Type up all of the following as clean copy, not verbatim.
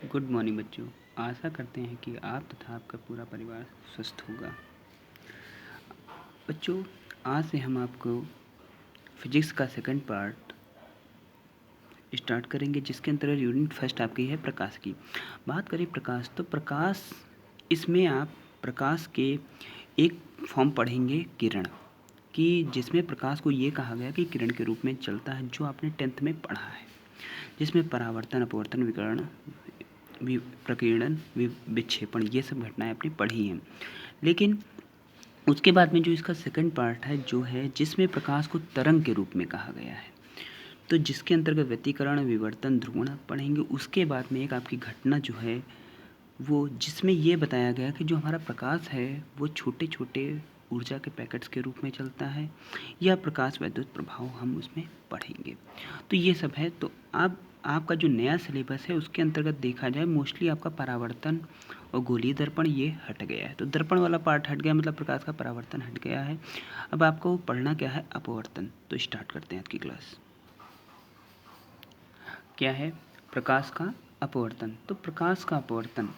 Good morning बच्चों। आशा करते हैं कि आप तथा आपका पूरा परिवार स्वस्थ होगा। बच्चों, आज से हम आपको फिजिक्स का सेकंड पार्ट स्टार्ट करेंगे, जिसके अंतर्गत यूनिट फर्स्ट आपकी है प्रकाश की। बात करें प्रकाश, तो प्रकाश, इसमें आप प्रकाश के एक फॉर्म पढ़ेंगे किरण कि जिसमें प्रकाश को ये कहा गया कि किरण के रूप में चलता है, जो आपने 10th में पढ़ा है, जिसमें परावर्तन, अपवर्तन, विकिरण, प्रकीर्णन, विक्षेपण, ये सब घटनाएं आपने पढ़ी हैं। लेकिन उसके बाद में जो इसका सेकंड पार्ट है, जो है जिसमें प्रकाश को तरंग के रूप में कहा गया है, तो जिसके अंतर्गत व्यतिकरण, विवर्तन, ध्रुवण पढ़ेंगे। उसके बाद में एक आपकी घटना जो है वो, जिसमें ये बताया गया कि जो हमारा प्रकाश है वो छोटे छोटे ऊर्जा के पैकेट्स के रूप में चलता है, या प्रकाश वैद्युत प्रभाव हम उसमें पढ़ेंगे। तो ये सब है। तो अब आपका जो नया सिलेबस है उसके अंतर्गत देखा जाए, मोस्टली आपका परावर्तन और गोलीय दर्पण ये हट गया है। तो दर्पण वाला पार्ट हट गया, मतलब प्रकाश का परावर्तन हट गया है। अब आपको पढ़ना क्या है? अपवर्तन। तो स्टार्ट करते हैं आज की क्लास। क्या है? प्रकाश का अपवर्तन। तो प्रकाश का अपवर्तन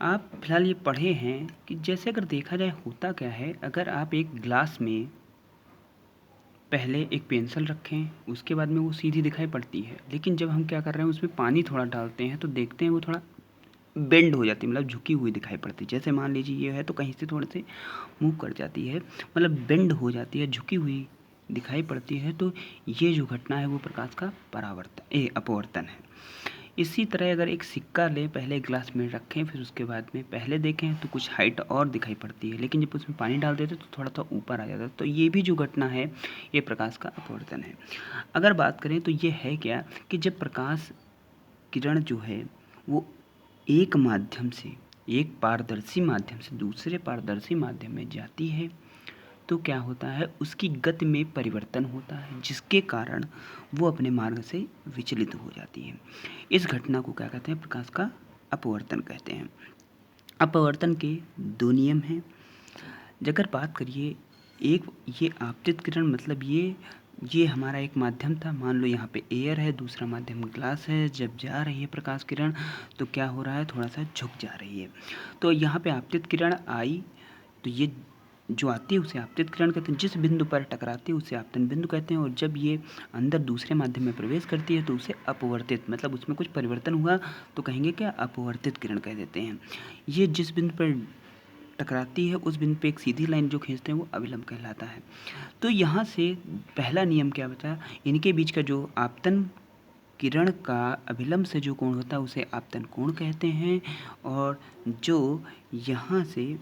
आप फिलहाल ये पढ़े हैं कि जैसे अगर देखा जाए होता क्या है, अगर आप एक ग्लास में पहले एक पेंसिल रखें, उसके बाद में वो सीधी दिखाई पड़ती है, लेकिन जब हम क्या कर रहे हैं उसमें पानी थोड़ा डालते हैं तो देखते हैं वो थोड़ा बेंड हो जाती है, मतलब झुकी हुई दिखाई पड़ती है। जैसे मान लीजिए ये है तो कहीं से थोड़े से मूव कर जाती है, मतलब बेंड हो जाती है, झुकी हुई दिखाई पड़ती है। तो ये जो घटना है वो प्रकाश का परावर्तन अपवर्तन है। इसी तरह अगर एक सिक्का लें, पहले ग्लास में रखें, फिर उसके बाद में पहले देखें तो कुछ हाइट और दिखाई पड़ती है, लेकिन जब उसमें पानी डाल देते तो थोड़ा सा ऊपर आ जाता है। तो ये भी जो घटना है ये प्रकाश का अपवर्तन है। अगर बात करें तो ये है क्या कि जब प्रकाश किरण जो है वो एक माध्यम से, एक पारदर्शी माध्यम से दूसरे पारदर्शी माध्यम में जाती है, तो क्या होता है, उसकी गति में परिवर्तन होता है, जिसके कारण वो अपने मार्ग से विचलित हो जाती है। इस घटना को क्या कहते हैं? प्रकाश का अपवर्तन कहते हैं। अपवर्तन के दो नियम हैं। अगर बात करिए, एक ये आपतित किरण, मतलब ये हमारा एक माध्यम था, मान लो यहाँ पे एयर है, दूसरा माध्यम ग्लास है। जब जा रही है प्रकाश किरण तो क्या हो रहा है, थोड़ा सा झुक जा रही है। तो यहाँ पे आपतित किरण आई, तो ये जो आती है उसे आपतित किरण कहते हैं। जिस बिंदु पर टकराती है उसे आपतन बिंदु कहते हैं, और जब ये अंदर दूसरे माध्यम में प्रवेश करती है तो उसे अपवर्तित, मतलब उसमें कुछ परिवर्तन हुआ तो कहेंगे क्या? अपवर्तित किरण कह देते हैं। ये जिस बिंदु पर टकराती है उस बिंदु पे एक सीधी लाइन जो खींचते हैं वो अभिलंब कहलाता है। तो यहाँ से पहला नियम क्या बता, इनके बीच का जो आपतन किरण का अभिलंब से जो कोण होता है उसे आपतन कोण कहते हैं, और जो यहाँ से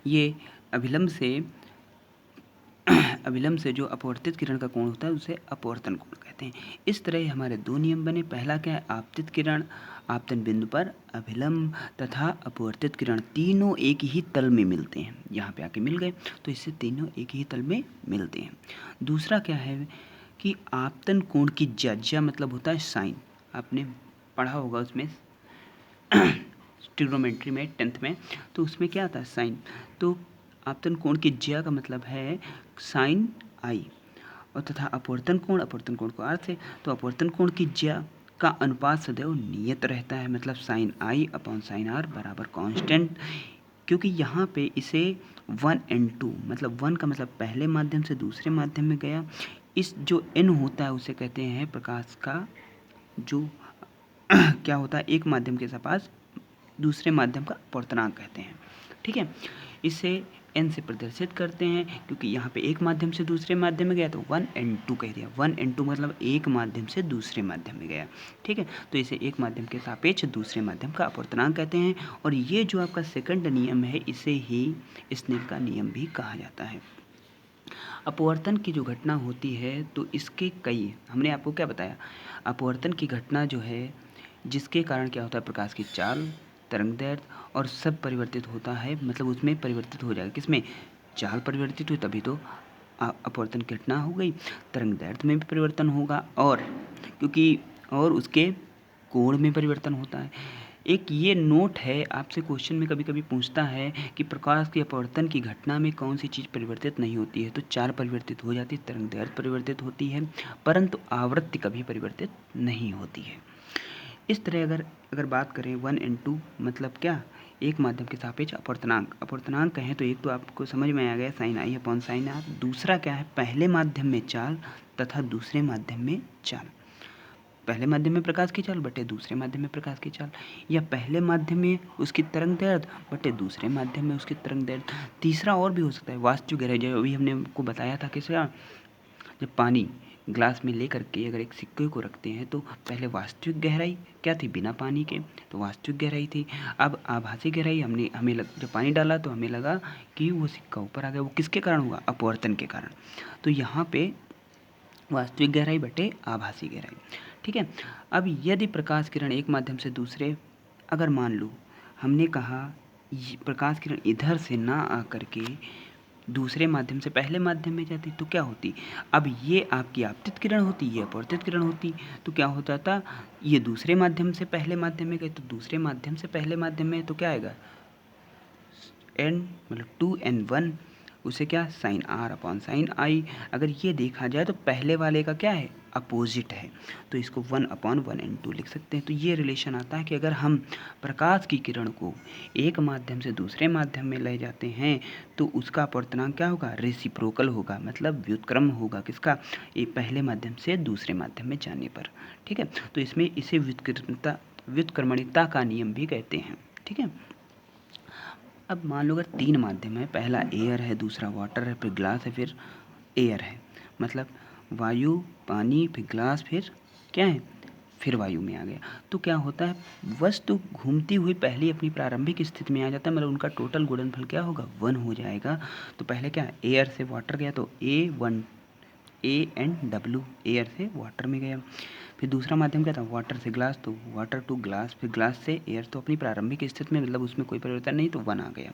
ये अभिलंब से जो अपवर्तित किरण का कोण होता है उसे अपवर्तन कोण कहते हैं। इस तरह हमारे दो नियम बने। पहला क्या है? आपतित किरण आपतन बिंदु पर अभिलंब तथा अपवर्तित किरण तीनों एक ही तल में मिलते हैं। यहाँ पे आके मिल गए तो इससे तीनों एक ही तल में मिलते हैं। दूसरा क्या है कि आपतन कोण की ज्या मतलब होता है साइन। आपने पढ़ा होगा उसमें ट्रिग्नोमेट्री में 10th में, तो उसमें क्या आता है? साइन। तो आपतन कोण की ज्या का मतलब है साइन आई, और तथा अपवर्तन कोण को अर्थ है। तो अपवर्तन कोण की ज्या का अनुपात सदैव नियत रहता है, मतलब sine i upon sine r बराबर कांस्टेंट। क्योंकि यहाँ पे इसे 1 and 2, मतलब 1 का मतलब पहले माध्यम से दूसरे माध्यम में गया। इस जो n होता है उसे कहते हैं प्रकाश का जो क्या होता है, एक माध्यम के पास दूसरे माध्यम का अपवर्तनांक कहते हैं। ठीक है, इसे n से प्रदर्शित करते हैं, क्योंकि यहाँ पे एक माध्यम से दूसरे माध्यम में गया तो 1 and 2 कह दिया। 1 and 2 मतलब एक माध्यम से दूसरे माध्यम में गया। ठीक है, तो इसे एक माध्यम के सापेक्ष दूसरे माध्यम का अपवर्तनांक कहते हैं। और ये जो आपका सेकंड नियम है इसे ही स्नेल का नियम भी कहा जाता है। अपवर्तन की जो घटना होती है तो इसके कई, हमने आपको क्या बताया, अपवर्तन की घटना जो है जिसके कारण क्या होता है, प्रकाश की चाल, तरंगदैर्घ्य और सब परिवर्तित होता है, मतलब उसमें परिवर्तित हो जाएगा। किसमें? चाल परिवर्तित हुई तभी तो अपवर्तन की घटना हो गई। तरंगदैर्घ्य में भी परिवर्तन होगा, और क्योंकि और उसके कोण में परिवर्तन होता है। एक ये नोट है, आपसे क्वेश्चन में कभी कभी पूछता है कि प्रकाश के अपवर्तन की घटना में कौन सी चीज़ परिवर्तित नहीं होती है, तो चाल परिवर्तित हो जाती है, तरंगदैर्घ्य परिवर्तित होती है, परंतु आवृत्ति कभी परिवर्तित नहीं होती है। इस तरह अगर बात करें 1 and 2 मतलब क्या, एक माध्यम के सापेक्ष अपवर्तनांक। अपवर्तनांक कहें तो एक तो आपको समझ में आ गया sine i upon sine r, दूसरा क्या है, पहले माध्यम में चाल तथा दूसरे माध्यम में चाल। पहले माध्यम में प्रकाश की चाल बटे दूसरे माध्यम में प्रकाश की चाल, या पहले माध्यम में उसकी तरंग दैर्ध्य बटे दूसरे माध्यम में उसकी तरंग दैर्ध्य। तीसरा और भी हो सकता है, वास्तविक गहराई, जो अभी हमने आपको बताया था कि जब पानी ग्लास में ले करके अगर एक सिक्के को रखते हैं तो पहले वास्तविक गहराई क्या थी, बिना पानी के, तो वास्तविक गहराई थी। अब आभासी गहराई जब पानी डाला तो हमें लगा कि वो सिक्का ऊपर आ गया। वो किसके कारण हुआ, अपवर्तन के कारण। तो यहाँ पे वास्तविक गहराई बटे आभासी गहराई, ठीक है। अब यदि प्रकाश किरण एक माध्यम से दूसरे, अगर मान लो हमने कहा प्रकाश किरण इधर से ना आकर के दूसरे माध्यम से पहले माध्यम में जाती तो क्या होती, अब ये आपकी आपतित किरण होती, ये अपवर्तित किरण होती। तो क्या होता था, ये दूसरे माध्यम से पहले माध्यम में गए तो दूसरे माध्यम से पहले माध्यम में तो क्या आएगा, n मतलब 2n1, उसे क्या, साइन आर अपॉन साइन आई। अगर ये देखा जाए तो पहले वाले का क्या है, अपोजिट है, तो इसको 1/1n2 लिख सकते हैं। तो ये रिलेशन आता है कि अगर हम प्रकाश की किरण को एक माध्यम से दूसरे माध्यम में ले जाते हैं तो उसका अपवर्तनांक क्या होगा, रेसिप्रोकल होगा, मतलब व्युत्क्रम होगा, किसका, ये पहले माध्यम से दूसरे माध्यम में जाने पर, ठीक है। तो इसमें इसे व्युत्क्रमणिकता का नियम भी कहते हैं, ठीक है। अब मान लो अगर 3 माध्यम है, पहला एयर है, दूसरा वाटर है, फिर ग्लास है, फिर एयर है, मतलब वायु, पानी, फिर ग्लास, फिर क्या है, फिर वायु में आ गया। तो क्या होता है, वस्तु घूमती हुई पहले अपनी प्रारंभिक स्थिति में आ जाता है, मतलब उनका टोटल गुणनफल क्या होगा, 1 हो जाएगा। तो पहले क्या, एयर से वाटर गया तो A एयर से वाटर में गया। फिर दूसरा माध्यम क्या था, वाटर से ग्लास, तो वाटर टू ग्लास, फिर ग्लास से एयर, तो अपनी प्रारंभिक स्थिति में, मतलब उसमें कोई परिवर्तन नहीं, तो 1 आ गया।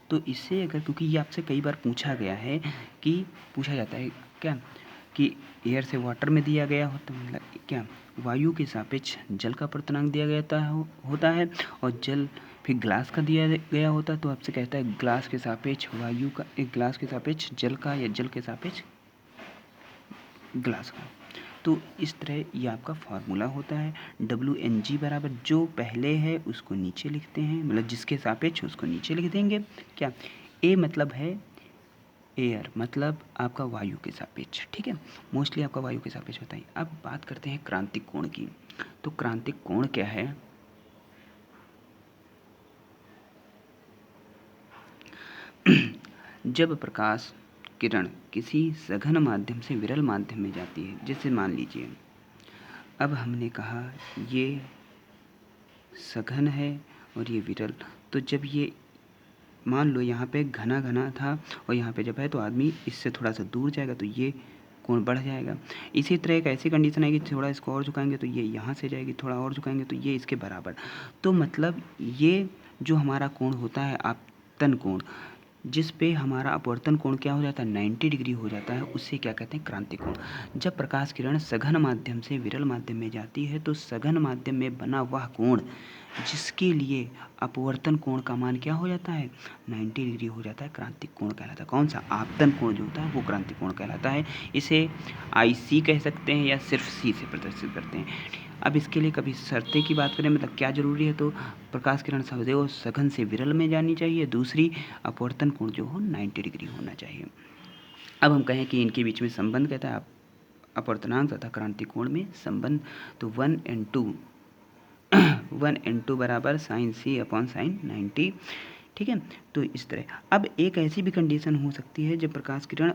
तो इससे अगर, क्योंकि ये आपसे कई बार पूछा गया है कि पूछा जाता है क्या, कि एयर से वाटर में दिया गया होता, मतलब क्या, वायु के सापेक्ष जल का अपवर्तनांक दिया गया होता है, और जल फिर ग्लास का दिया गया होता है, तो आपसे कहता है ग्लास के सापेक्ष वायु का, एक ग्लास के सापेक्ष जल का, या जल के सापेक्ष ग्लास का। तो इस तरह ये आपका फार्मूला होता है। WNG बराबर जो पहले है उसको नीचे लिखते हैं, मतलब जिसके सापेक्ष उसको नीचे लिख देंगे। क्या, A मतलब है एयर, मतलब आपका वायु के सापेक्ष, ठीक है, मोस्टली आपका वायु के सापेक्ष होता है। अब बात करते हैं क्रांतिक कोण की। तो क्रांतिक कोण क्या है, जब प्रकाश किरण किसी सघन माध्यम से विरल माध्यम में जाती है, जैसे मान लीजिए अब हमने कहा ये सघन है और ये विरल, तो जब ये मान लो यहाँ पे घना घना था और यहाँ पे जब है तो आदमी इससे थोड़ा सा दूर जाएगा तो ये कोण बढ़ जाएगा। इसी तरह एक ऐसी कंडीशन है कि थोड़ा इसको और झुकाएंगे तो ये यहाँ से जाएगी, थोड़ा और झुकाएंगे तो ये इसके बराबर। तो मतलब ये जो हमारा कोण होता है आपतन कोण, जिस पे हमारा अपवर्तन कोण क्या हो जाता है, 90 डिग्री हो जाता है, उससे क्या कहते हैं, क्रांतिक कोण। जब प्रकाश किरण सघन माध्यम से विरल माध्यम में जाती है तो सघन माध्यम में बना वह कोण जिसके लिए अपवर्तन कोण का मान क्या हो जाता है, 90 डिग्री हो जाता है, क्रांतिक कोण कहलाता है। कौन सा, आपतन कोण जो होता है वो क्रांतिक कोण कहलाता है। इसे IC कह सकते हैं या सिर्फ C से प्रदर्शित करते हैं। अब इसके लिए कभी शर्तें की बात करें, मतलब क्या जरूरी है, तो प्रकाश किरण सदैव सघन से विरल में जानी चाहिए, दूसरी अपवर्तन कोण जो हो 90 डिग्री होना चाहिए। अब हम कहें कि इनके बीच में संबंध कहता है अपवर्तनांक तथा क्रांतिक कोण में संबंध, तो 1n2 बराबर साइन C अपॉन साइन 90, ठीक है। तो इस तरह अब एक ऐसी भी कंडीशन हो सकती है जब प्रकाश किरण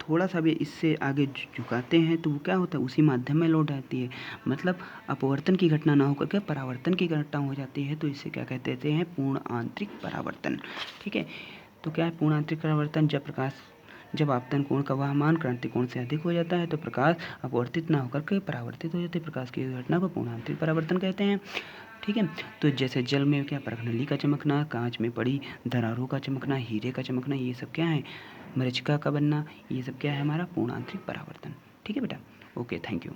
थोड़ा सा भी इससे आगे झुकाते हैं तो वो क्या होता है, उसी माध्यम में लौट आती है, मतलब अपवर्तन की घटना ना होकर के परावर्तन की घटना हो जाती है। तो इसे क्या कहते हैं, पूर्ण आंतरिक परावर्तन, ठीक है। तो क्या है पूर्ण आंतरिक परावर्तन, जब आपतन कोण का वह मान क्रांतिक कोण से अधिक हो जाता है तो प्रकाश अपवर्तित ना होकर के परावर्तित हो जाते हैं, प्रकाश की घटना को पूर्ण आंतरिक परावर्तन कहते हैं, ठीक है। तो जैसे जल में क्या, परखनली का चमकना, कांच में पड़ी दरारों का चमकना, हीरे का चमकना, ये सब क्या है, मरीचिका का बनना, ये सब क्या है हमारा पूर्ण आंतरिक परावर्तन, ठीक है बेटा। Okay, thank you.